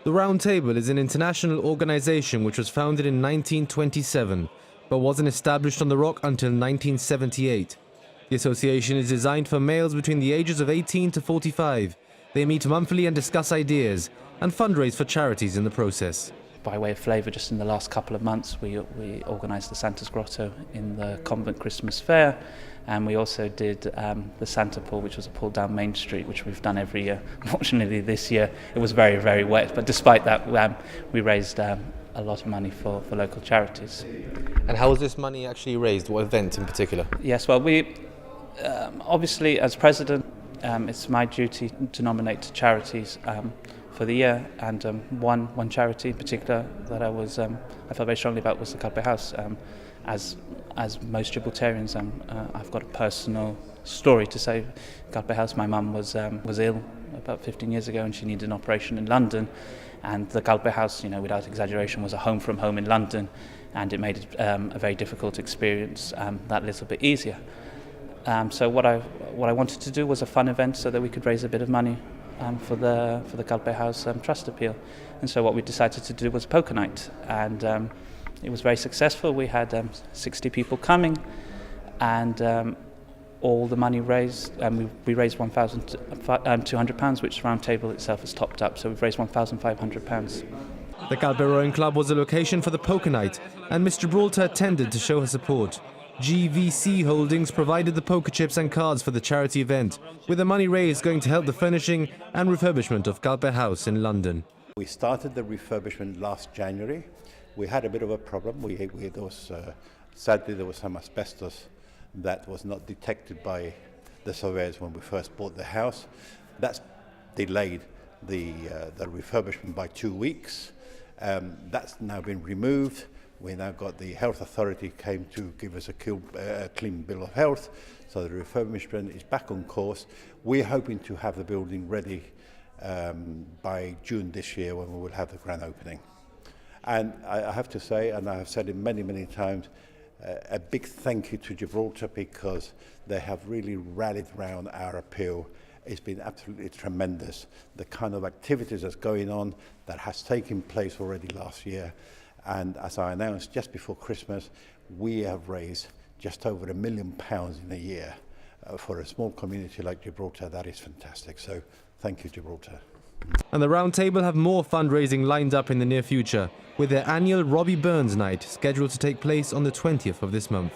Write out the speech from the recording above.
The Round Table is an international organisation which was founded in 1927, but wasn't established on the Rock until 1978. The association is designed for males between the ages of 18 to 45. They meet monthly and discuss ideas, and fundraise for charities in the process. By way of flavour, just in the last couple of months, we organised the Santa's Grotto in the Convent Christmas Fair, and we also did the Santa Pool, which was a pool down Main Street, which we've done every year. Unfortunately, this year it was very, very wet, but despite that, we raised a lot of money for local charities. And how was this money actually raised? What event in particular? Yes, well, we obviously, as president, it's my duty to nominate charities for the year, and one charity in particular that I felt very strongly about was the Calpe House. As most Gibraltarians, I've got a personal story to say. Calpe House, my mum was ill about 15 years ago, and she needed an operation in London. And the Calpe House, without exaggeration, was a home from home in London, and it made it a very difficult experience that little bit easier. So what I wanted to do was a fun event so that we could raise a bit of money for the Calpe House Trust appeal. And so what we decided to do was poker night, and it was very successful. We had 60 people coming, and all the money raised, and we raised £1,200, which the Round Table itself has topped up, so we've raised £1,500. The Calpe Rowing Club was the location for the poker night, and Miss Gibraltar attended to show her support. GBC Holdings provided the poker chips and cards for the charity event, with the money raised going to help the furnishing and refurbishment of Calpe House in London. We started the refurbishment last January. We had a bit of a problem. Sadly, there was some asbestos that was not detected by the surveyors when we first bought the house. That's delayed the refurbishment by 2 weeks. That's now been removed. We now got the health authority came to give us a clean bill of health, so the refurbishment is back on course. We're hoping to have the building ready by June this year, when we will have the grand opening. And I have to say, and I have said it many, many times, a big thank you to Gibraltar, because they have really rallied around our appeal. It's been absolutely tremendous, the kind of activities that's going on that has taken place already last year. And as I announced just before Christmas, we have raised just over £1 million in a year. For a small community like Gibraltar, that is fantastic. So thank you, Gibraltar. And the Round Table have more fundraising lined up in the near future, with their annual Robbie Burns Night scheduled to take place on the 20th of this month.